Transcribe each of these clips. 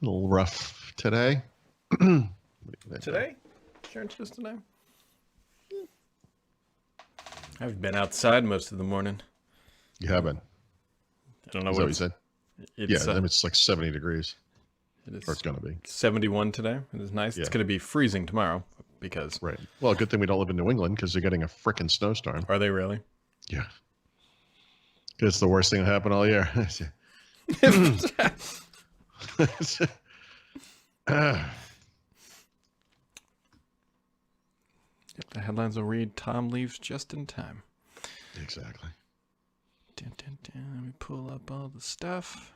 A little rough today. Today? Sharon just today? I've been outside most of the morning. You have been. I don't know Is that what you said? It's, Yeah, I mean, it's like 70 degrees. it Or it's is going to be. 71 today. It is nice. Yeah. It's going to be freezing tomorrow because... Right. Well, good thing we don't live in New England because they're getting a frickin' snowstorm. Are they really? Yeah. It's the worst thing that happened all year. Yep, the headlines will read, Tom leaves just in time. Exactly. Dun, dun, dun. Let me pull up all the stuff.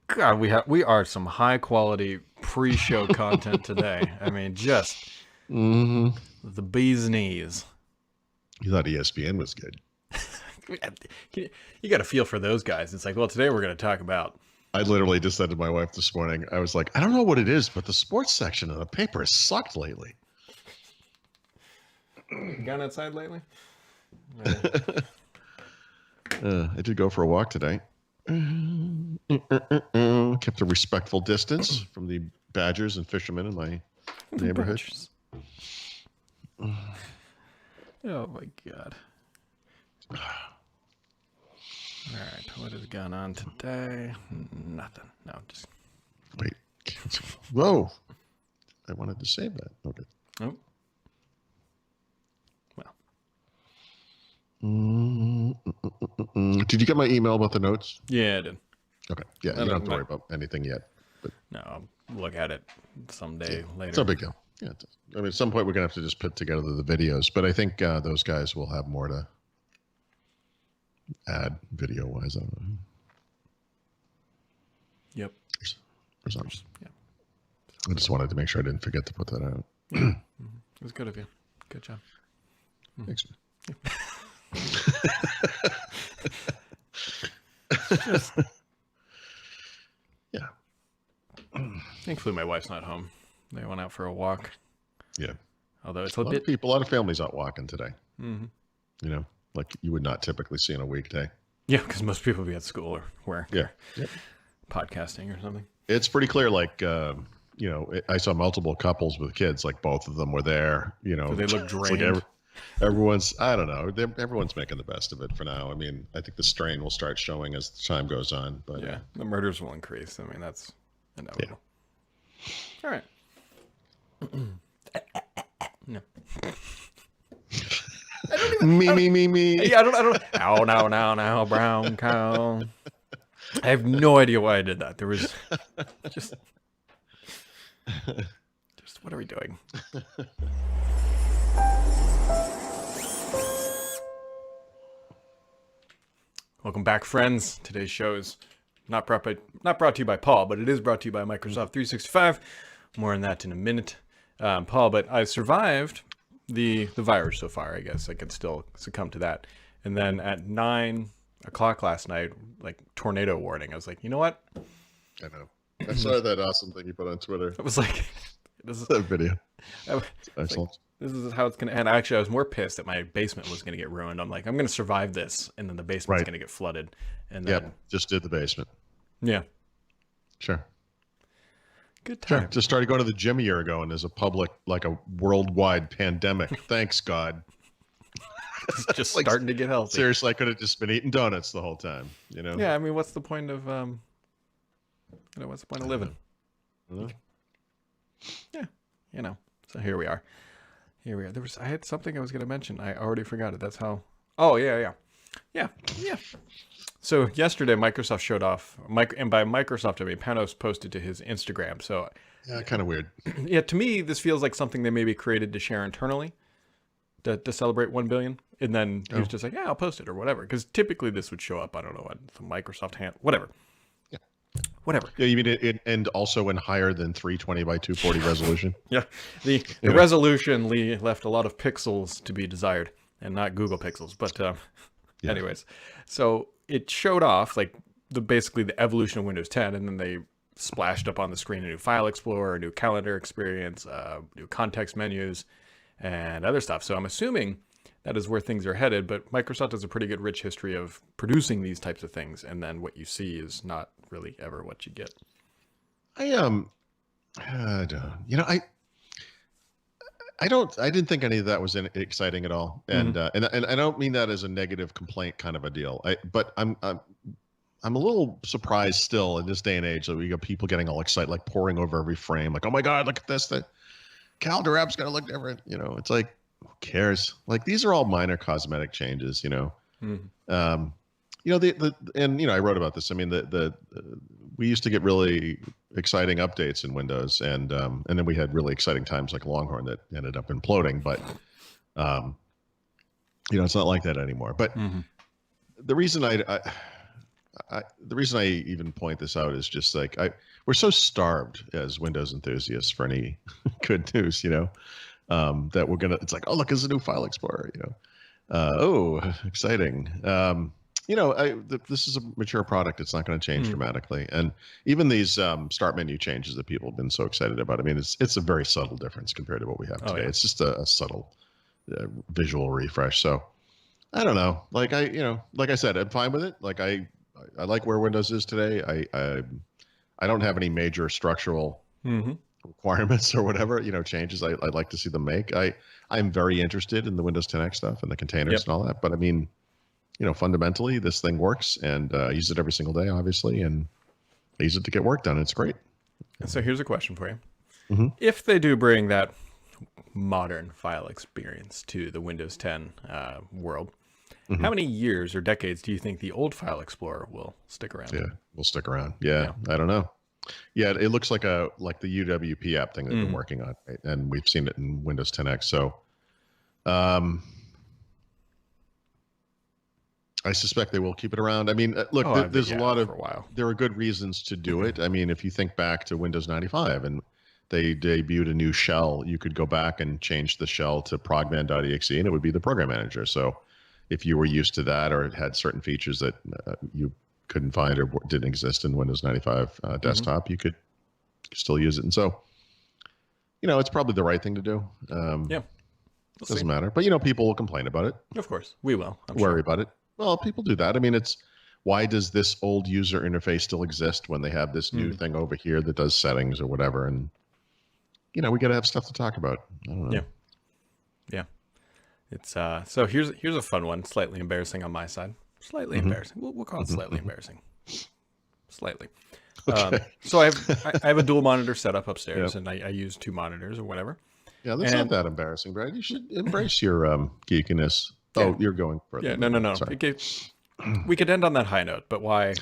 God, we are some high quality pre-show content today. I mean, just the bee's knees. You thought ESPN was good. You got to feel for those guys. It's like, well, today we're going to talk about. I literally just said to my wife this morning, I was like, I don't know what it is, but the sports section of the paper has sucked lately. Gone outside lately? I did go for a walk today. Kept a respectful distance from the badgers and fishermen in my neighborhood. Oh my God. All right, what has gone on today? Nothing. No, just. Wait. Whoa. I wanted to save that. Okay. Oh. Well. Did you get my email about the notes? Yeah, I did. Okay. Yeah, you don't have to worry about anything yet. But no, I'll look at it someday later. It's no big deal. Yeah, I mean, at some point we're gonna have to just put together the videos, but I think those guys will have more to add video-wise. I don't know. Yep. Or something. Yeah. I just wanted to make sure I didn't forget to put that out. It was good of you. Good job. Thanks. Yeah. Thankfully, my wife's not home. They went out for a walk. Yeah. Although it's a lot of families out walking today. Mm-hmm. You know, like you would not typically see on a weekday. Yeah, because most people be at school or work. Yeah. Podcasting or something. It's pretty clear. Like, you know, I saw multiple couples with kids. Like both of them were there. You know, so they look drained. Like everyone's. I don't know. Everyone's making the best of it for now. I mean, I think the strain will start showing as time goes on. But yeah, the murders will increase. I mean, that's inevitable. Yeah. All right. No. Me. Yeah, I don't. Ow, now, brown cow. I have no idea why I did that. There was just what are we doing? Welcome back, friends. Today's show is not brought to you by Paul, but it is brought to you by Microsoft 365. More on that in a minute, Paul. But I survived the virus so far. I guess I could still succumb to that. And then at 9 o'clock last night, like tornado warning. I was like, you know what? I know. I saw that awesome thing you put on Twitter. It was like, this is that video. Excellent. Like, this is how it's going to end. Actually, I was more pissed that my basement was going to get ruined. I'm like, I'm going to survive this, and then the basement's going to get flooded. And then, just did the basement. Yeah. Sure. Good time. Sure. Just started going to the gym a year ago, and there's a a worldwide pandemic. Thanks, God. It's just like, starting to get healthy. Seriously, I could have just been eating donuts the whole time. You know? Yeah, I mean, what's the point of what's the point of living? Yeah, you know. So here we are. I had something I was going to mention. I already forgot it. That's how. Oh yeah. So yesterday, Microsoft showed off. And by Microsoft, I mean Panos posted to his Instagram. So yeah, kind of weird. Yeah, to me, this feels like something they maybe created to share internally to celebrate 1 billion. And then he was just like, yeah, I'll post it or whatever. Because typically this would show up, I don't know, on the Microsoft hand, whatever. Yeah. Whatever. Yeah, you mean it and also in higher than 320 by 240 resolution? Yeah. The resolution left a lot of pixels to be desired and not Google pixels. But anyways, so it showed off like basically the evolution of Windows 10. And then they splashed up on the screen a new file explorer, a new calendar experience, new context menus, and other stuff. So I'm assuming that is where things are headed. But Microsoft has a pretty good rich history of producing these types of things, and then what you see is not really ever what you get. I don't, you know, I didn't think any of that was exciting at all, and and I don't mean that as a negative complaint kind of a deal. But I'm a little surprised still in this day and age that we got people getting all excited, like poring over every frame, like, oh my God, look at this, the calendar app's gonna look different. You know, it's like, who cares? Like, these are all minor cosmetic changes. You know, you know, and you know, I wrote about this. I mean, we used to get really exciting updates in Windows, and then we had really exciting times like Longhorn that ended up imploding. But you know, it's not like that anymore. But the reason the reason I even point this out is just like we're so starved as Windows enthusiasts for any good news, you know, that it's like, oh, look, there's a new file explorer, you know, oh, exciting. You know, this is a mature product. It's not going to change dramatically. And even these start menu changes that people have been so excited about, I mean, it's a very subtle difference compared to what we have today. Yeah. It's just a subtle visual refresh. So I don't know. Like you know, like I said, I'm fine with it. Like I like where Windows is today. I don't have any major structural requirements or whatever, you know, changes I'd like to see them make. I'm very interested in the Windows 10X stuff and the containers and all that. But I mean, you know, fundamentally, this thing works, and I use it every single day, obviously, and I use it to get work done. It's great. So here's a question for you. If they do bring that modern file experience to the Windows 10 world, how many years or decades do you think the old File Explorer will stick around? Yeah, we'll stick around. Yeah, I don't know. Yeah, it looks like the UWP app thing they've been working on, right? And we've seen it in Windows 10X. So I suspect they will keep it around. I mean, look, there's a lot of, there are good reasons to do it. I mean, if you think back to Windows 95 and they debuted a new shell, you could go back and change the shell to progman.exe and it would be the program manager. So if you were used to that or it had certain features that you couldn't find or didn't exist in Windows 95 desktop, you could still use it. And so, you know, it's probably the right thing to do. Doesn't matter. But, you know, people will complain about it. Of course, we will. I'm worry about it. Well, people do that. I mean, why does this old user interface still exist when they have this new thing over here that does settings or whatever? And, you know, we got to have stuff to talk about. I don't know. Yeah. It's so here's a fun one, slightly embarrassing on my side. Slightly embarrassing. We'll call it slightly embarrassing. Slightly. Okay. So I have a dual monitor setup upstairs, and I use 2 monitors or whatever. Yeah, that's not that embarrassing, Brad. You should embrace your geekiness. Oh, you're going further. Yeah, no. We could end on that high note, but why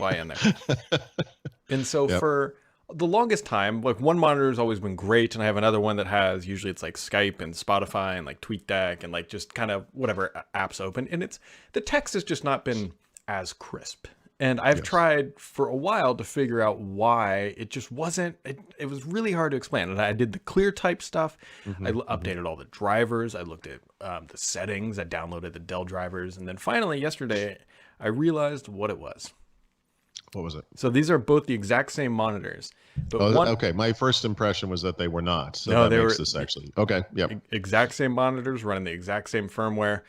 end there? And so for the longest time, like one monitor has always been great, and I have another one that has, usually it's like Skype and Spotify and like TweetDeck and like just kind of whatever apps open, and the text has just not been as crisp. And I've tried for a while to figure out why it just wasn't, it was really hard to explain. And I did the clear type stuff. I updated all the drivers. I looked at the settings. I downloaded the Dell drivers. And then finally yesterday, I realized what it was. What was it? So these are both the exact same monitors. But okay. My first impression was that they were not. So no, that makes this actually. Okay. Yep. Exact same monitors running the exact same firmware.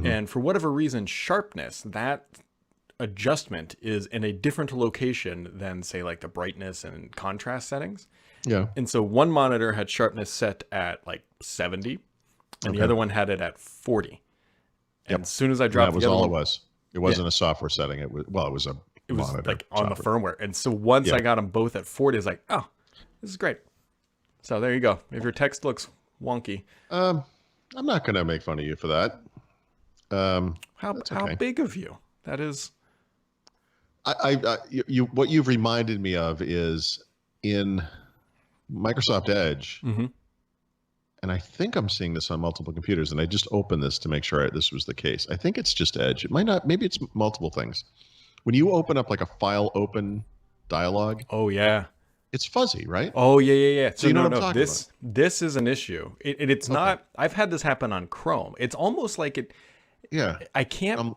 And for whatever reason, sharpness, that adjustment is in a different location than, say, like the brightness and contrast settings. Yeah. And so one monitor had sharpness set at like 70 and the other one had it at 40. And as soon as I dropped that was all it was. It wasn't a software setting. It was a monitor like on the firmware. And so once I got them both at 40, it's like, oh, this is great. So there you go. If your text looks wonky. I'm not going to make fun of you for that. How big of you? That is... what you've reminded me of is in Microsoft Edge, and I think I'm seeing this on multiple computers, and I just opened this to make sure this was the case. I think it's just Edge. It might not, maybe it's multiple things. When you open up like a file open dialog, it's fuzzy, right? Oh yeah. So you know what I'm talking about. This is an issue. It's not, I've had this happen on Chrome. It's almost like it, I can't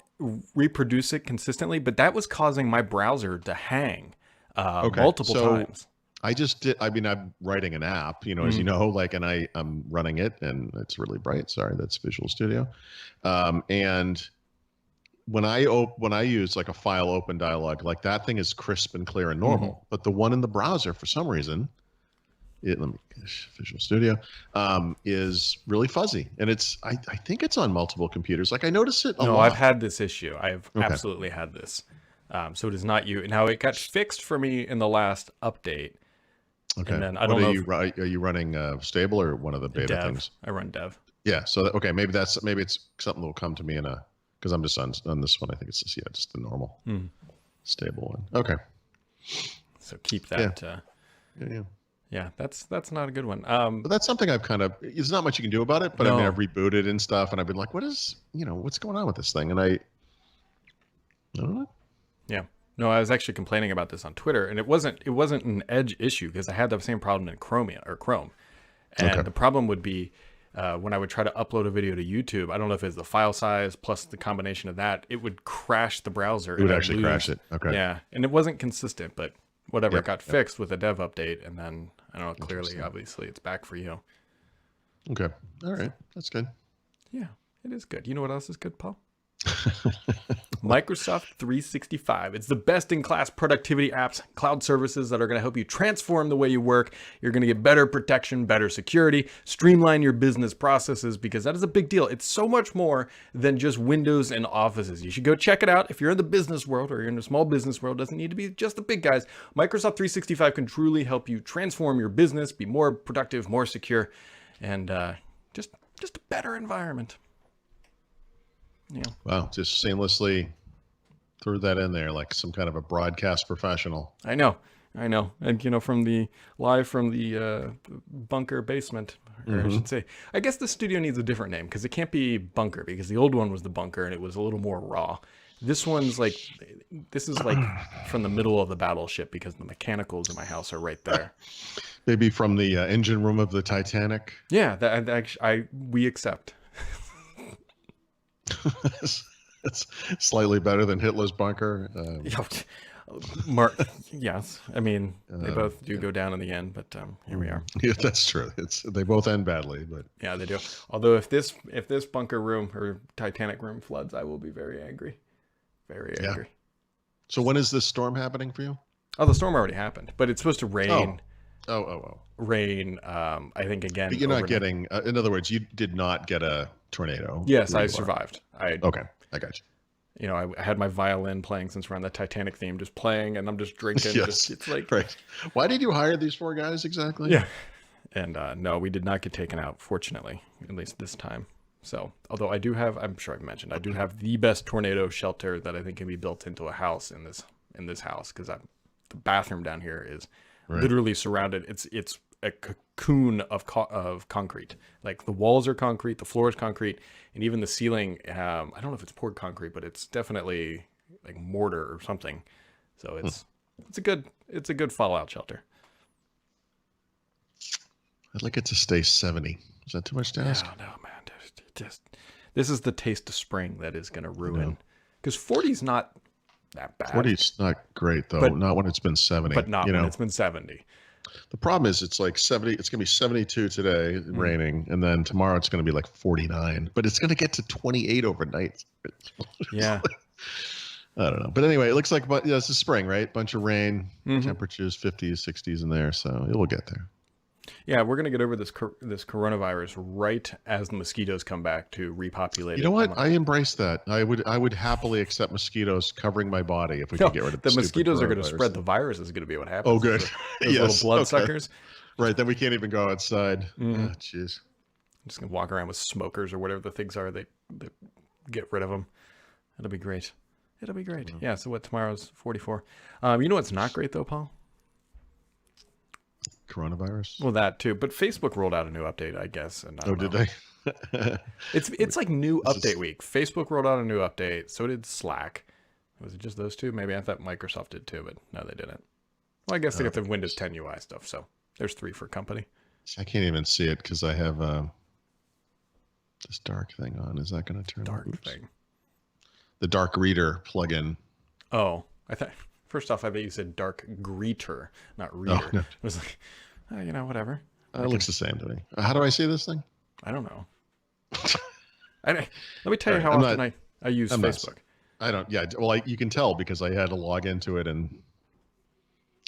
reproduce it consistently, but that was causing my browser to hang multiple times. I just did. I mean, I'm writing an app, as you know, like, and I'm running it, and it's really bright. Sorry, that's Visual Studio. And when I use like a file open dialog, like that thing is crisp and clear and normal. But the one in the browser, for some reason, Visual Studio, is really fuzzy, and I think it's on multiple computers. Like I notice it a lot. No, I've had this issue. I've absolutely had this. So it is not you. Now it got fixed for me in the last update. Okay. And then I don't know. Are you running stable or one of the beta Dev. things? I run Dev. Yeah. So okay, maybe it's something that will come to me because I'm just on this one. I think it's just the normal stable one. Okay. So keep that. Yeah, that's not a good one. But that's something there's not much you can do about it, but No. I mean, I've rebooted and stuff, and I've been like, what's going on with this thing? And I don't know. Yeah. No, I was actually complaining about this on Twitter, and it wasn't an Edge issue because I had the same problem in Chrome. And the problem would be when I would try to upload a video to YouTube. I don't know if it's the file size plus the combination of that, it would crash the browser. It would actually crash it. Okay. Yeah, and it wasn't consistent, but whatever. It got fixed with a dev update, and then I don't know. Clearly, obviously, it's back for you. Okay. All right. That's good. Yeah, it is good. You know what else is good, Paul? Microsoft 365. It's the best-in-class productivity apps, cloud services that are going to help you transform the way you work. You're going to get better protection, better security, streamline your business processes, because that is a big deal. It's so much more than just Windows and Offices. You should go check it out. If you're in the business world or you're in the small business world, it doesn't need to be just the big guys. Microsoft 365 can truly help you transform your business, be more productive, more secure, and just a better environment. Yeah. Wow, just shamelessly threw that in there like some kind of a broadcast professional. I know. And from the bunker basement, or I should say, I guess the studio needs a different name because it can't be bunker, because the old one was the bunker and it was a little more raw. This is like from the middle of the battleship, because the mechanicals in my house are right there. Maybe from the engine room of the Titanic. Yeah, we accept. It's slightly better than Hitler's bunker. Yes. I mean, they both do go down in the end, but here we are. Yeah, that's true. They both end badly, but yeah, they do. Although if this bunker room or Titanic room floods, I will be very angry. Very angry. So when is this storm happening for you? Oh, the storm already happened, but it's supposed to rain. Oh. Rain. I think again. But you're not getting. In other words, you did not get a tornado. Yes, I survived. Okay, I got you. I had my violin playing, since we're on the Titanic theme, just playing, and I'm just drinking. Yes, it's like right. Why did you hire these 4 guys exactly? Yeah. And no, we did not get taken out, fortunately, at least this time. So, although I do have, I'm sure I've mentioned, I do have the best tornado shelter that I think can be built into a house in this house, because the bathroom down here is literally surrounded. It's a cocoon of concrete. Like the walls are concrete, the floor is concrete, and even the ceiling. I don't know if it's poured concrete, but it's definitely like mortar or something. So it's a good fallout shelter. I'd like it to stay 70. Is that too much to ask? No, man. This is the taste of spring that is going to ruin. Because 40 is not that bad. 40's not great though. Not when it's been 70. But not when it's been 70. The problem is it's like 70. It's going to be 72 today, raining, and then tomorrow it's going to be like 49. But it's going to get to 28 overnight. Yeah. I don't know. But anyway, it looks like it's the spring, right? Bunch of rain, temperatures 50s, 60s in there, so it will get there. Yeah, we're gonna get over this coronavirus right as the mosquitoes come back to repopulate. You know what? I embrace that. I would happily accept mosquitoes covering my body if we could get rid of the mosquitoes are going to spread. The virus is going to be what happens. Oh, good. Those little bloodsuckers. Right. Then we can't even go outside. Jeez. I'm just gonna walk around with smokers or whatever the things are. They get rid of them. It'll be great. Yeah. So what? Tomorrow's 44. You know what's not great though, Paul? Coronavirus. Well, that too, but Facebook rolled out a new update, I guess. And did they? It's like new update week. Facebook rolled out a new update. So did Slack. Was it just those two? Maybe I thought Microsoft did too, but no, they didn't. Well, I guess they got the Windows 10 UI stuff. So there's 3 for company. I can't even see it because I have this dark thing on. Is that going to turn dark thing? The Dark Reader plugin. Oh, I thought First off, I bet you said dark greeter, not Oh, reader. no. It was like, whatever. It looks the same to me. How do I see this thing? I don't know. Let me tell All you right, how often I use I'm not- Facebook. I don't. Yeah. Well, you can tell because I had to log into it, and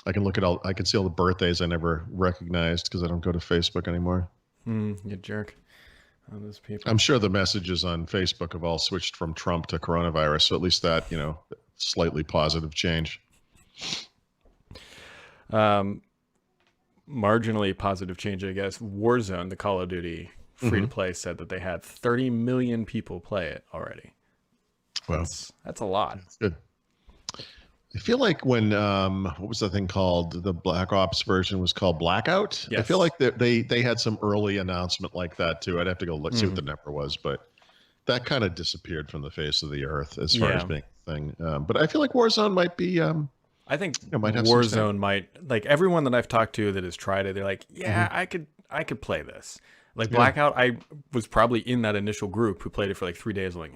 I can look at all. I can see all the birthdays I never recognized because I don't go to Facebook anymore. You jerk. Oh, those people. I'm sure the messages on Facebook have all switched from Trump to coronavirus, so at least that slightly positive change. Marginally positive change, I guess. Warzone, the Call of Duty free to play, said that they had 30 million people play it already. Well, That's a lot. good. I feel like when what was the thing called? The Black Ops version was called Blackout. Yes. I feel like they had some early announcement like that too. I'd have to go look see what the number was, but that kind of disappeared from the face of the earth as far as being a thing. But I feel like Warzone might be. I think might have some Warzone might, like, everyone that I've talked to that has tried it, they're like, yeah, I could play this. Like Blackout, I was probably in that initial group who played it for like 3 days. I'm like,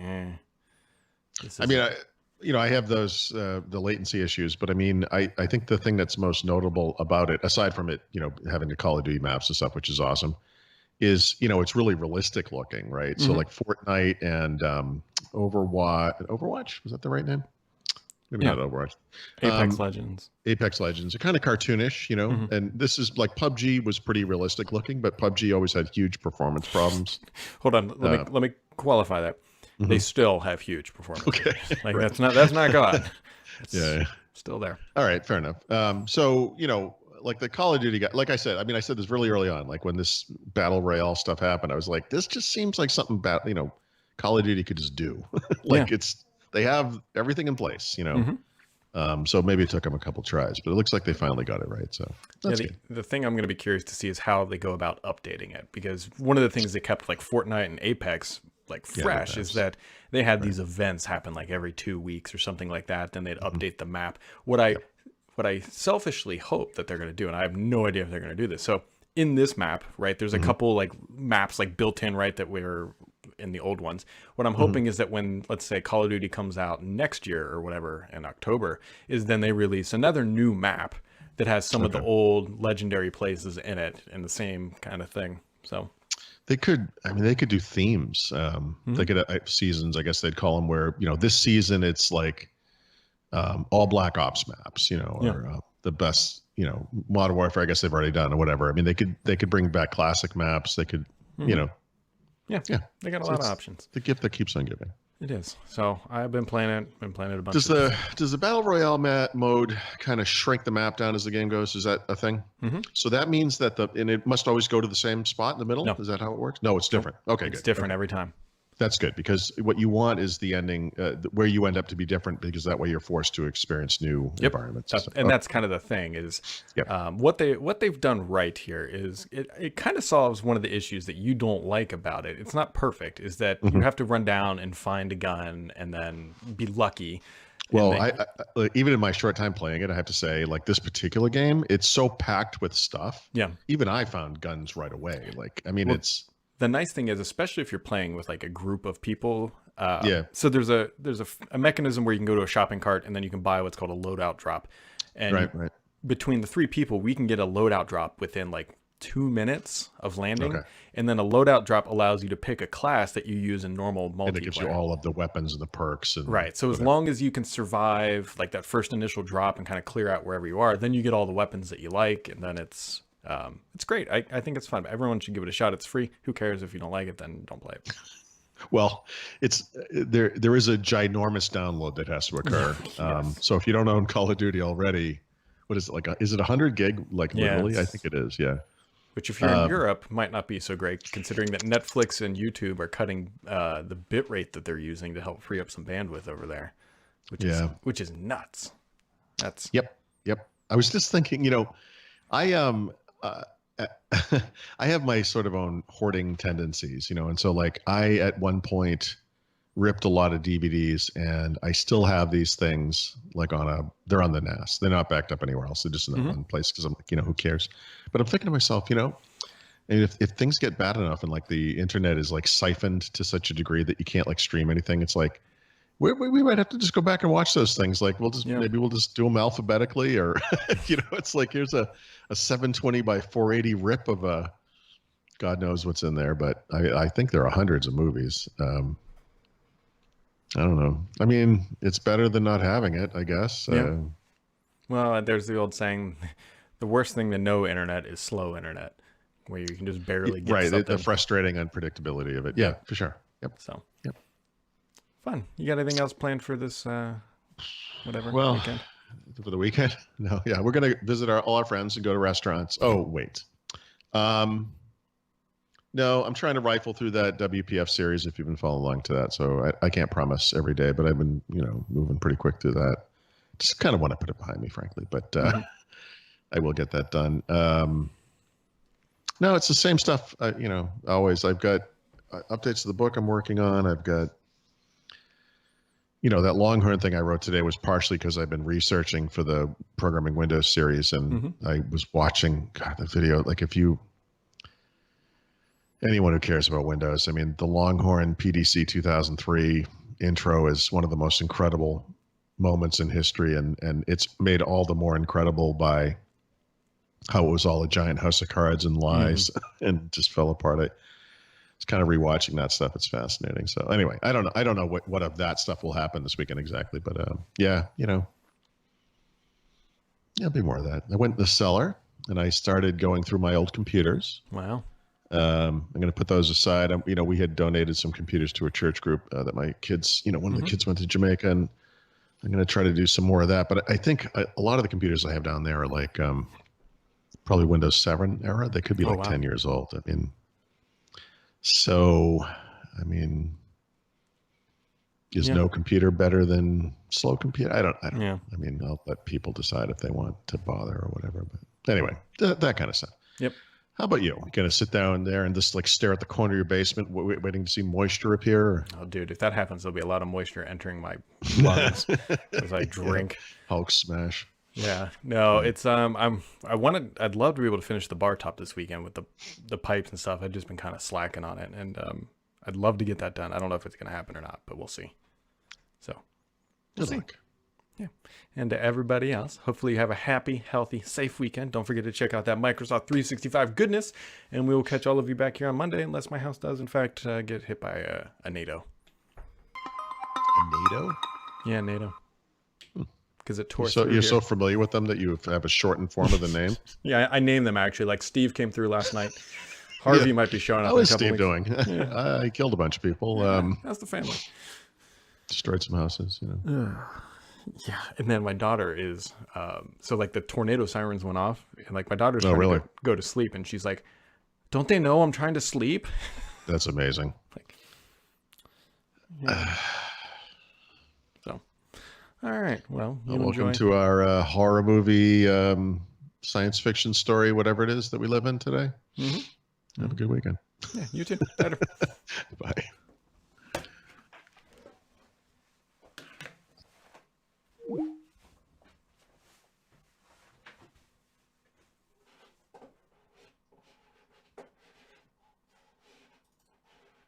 I mean, I have those the latency issues, but I mean, I think the thing that's most notable about it, aside from it, having the Call of Duty maps and stuff, which is awesome, is it's really realistic looking, right? So like Fortnite and Overwatch, was that the right name? Maybe not Overwatch. Apex Legends. Apex Legends are kind of cartoonish, and this is like PUBG was pretty realistic looking, but PUBG always had huge performance problems. Hold on, let me qualify that. They still have huge performance. Okay. Like that's not gone. It's still there. All right, fair enough. So like the Call of Duty guy, like I said, I said this really early on, like when this battle royale stuff happened, I was like, this just seems like something Call of Duty could just do. They have everything in place, so maybe it took them a couple tries, but it looks like they finally got it right. So that's good. The thing I'm going to be curious to see is how they go about updating it, because one of the things they kept like Fortnite and Apex like fresh is that they had these events happen like every 2 weeks or something like that. Then they'd update the map. What I selfishly hope that they're going to do, and I have no idea if they're going to do this. So in this map, right, there's a couple like maps like built in, right, that were in the old ones. What I'm hoping is that when, let's say, Call of Duty comes out next year or whatever in October, is then they release another new map that has some of the old legendary places in it and the same kind of thing. So they could do themes. They could seasons, I guess they'd call them, where this season it's like all Black Ops maps, or the best, Modern Warfare. I guess they've already done or whatever. I mean, they could bring back classic maps. They could, they got a lot of options. The gift that keeps on giving. It is. So I've been playing it. A bunch. Does the battle royale mode kind of shrink the map down as the game goes? Is that a thing? So that means that and it must always go to the same spot in the middle. No. Is that how it works? No, it's different. Okay, it's good. different every time. That's good, because what you want is the ending where you end up to be different, because that way you're forced to experience new environments. That's kind of the thing is what they've done right here is it kind of solves one of the issues that you don't like about it. It's not perfect, is that you have to run down and find a gun and then be lucky. Well, I even in my short time playing it, I have to say, like, this particular game, it's so packed with stuff. Yeah. Even I found guns right away. Like, I mean, it's. The nice thing is, especially if you're playing with like a group of people, so there's a mechanism where you can go to a shopping cart and then you can buy what's called a loadout drop. And between the 3 people, we can get a loadout drop within like 2 minutes of landing. And then a loadout drop allows you to pick a class that you use in normal multiplayer. And it gives you all of the weapons and the perks. And so as long as you can survive like that first initial drop and kind of clear out wherever you are, then you get all the weapons that you like, and then it's great. I think it's fun. Everyone should give it a shot. It's free. Who cares if you don't like it? Then don't play it. Well, it's there is a ginormous download that has to occur. So if you don't own Call of Duty already, what is it like? Is it 100 gig? Like literally? I think it is. Yeah. Which, if you're in Europe, might not be so great, considering that Netflix and YouTube are cutting the bit rate that they're using to help free up some bandwidth over there, which is nuts. That's Yep. I was just thinking, I I have my sort of own hoarding tendencies, and so like I at one point ripped a lot of DVDs, and I still have these things like they're on the NAS. They're not backed up anywhere else. They're just in that one place, because I'm like, who cares? But I'm thinking to myself, and if things get bad enough and like the internet is like siphoned to such a degree that you can't like stream anything, it's like, We might have to just go back and watch those things. Like maybe we'll just do them alphabetically, or it's like here's a 720 by 480 rip of a God knows what's in there. But I think there are hundreds of movies. I don't know. I mean, it's better than not having it, I guess. Yeah. Well, there's the old saying, the worst thing to no internet is slow internet, where you can just barely get something. The frustrating unpredictability of it. Yeah, for sure. Yep. So. Yep. Fun. You got anything else planned for this weekend? For the weekend? No. Yeah, we're gonna visit all our friends and go to restaurants. Oh, wait. No, I'm trying to rifle through that WPF series if you've been following along to that. So I can't promise every day, but I've been, moving pretty quick through that. Just kind of want to put it behind me, frankly, but I will get that done. No, it's the same stuff. Always. I've got updates to the book I'm working on. I've got, that Longhorn thing I wrote today was partially because I've been researching for the Programming Windows series, and I was watching the video. Like anyone who cares about Windows, I mean, the Longhorn PDC 2003 intro is one of the most incredible moments in history, and it's made all the more incredible by how it was all a giant house of cards and lies and just fell apart. It's kind of rewatching that stuff. It's fascinating. So anyway, I don't know what of that stuff will happen this weekend exactly, but there'll be more of that. I went in the cellar and I started going through my old computers. Wow. I'm going to put those aside. We had donated some computers to a church group that my kids, one of the kids went to Jamaica, and I'm going to try to do some more of that. But I think a lot of the computers I have down there are like probably Windows 7 era. They could be 10 years old. Is no computer better than slow computer? I don't know. I mean, I'll let people decide if they want to bother or whatever. But anyway, that kind of stuff. Yep. How about you? You gonna sit down there and just stare at the corner of your basement, waiting to see moisture appear? Or? Oh, dude, if that happens, there'll be a lot of moisture entering my lungs as I drink. Hulk smash. Yeah. No, it's I'd love to be able to finish the bar top this weekend with the pipes and stuff. I've just been kind of slacking on it, and I'd love to get that done. I don't know if it's gonna happen or not, but we'll see. So we'll see. Luck. Yeah. And to everybody else, hopefully you have a happy, healthy, safe weekend. Don't forget to check out that Microsoft 365 goodness, and we will catch all of you back here on Monday, unless my house does, in fact, get hit by a NATO. A NATO? Yeah, NATO. Because it tore so through you're here. so familiar with them that you have a shortened form of the name? Yeah, I named them, actually. Like Steve came through last night. Harvey might be showing up. How is Steve doing? Yeah. I killed a bunch of people. How's the family? Destroyed some houses, Yeah, and then my daughter is so like the tornado sirens went off, and like my daughter's trying to go to sleep, and she's like, "Don't they know I'm trying to sleep?" That's amazing. So, all right. Well, welcome to our horror movie, science fiction story, whatever it is that we live in today. Have a good weekend. Yeah, you too. Better. Bye.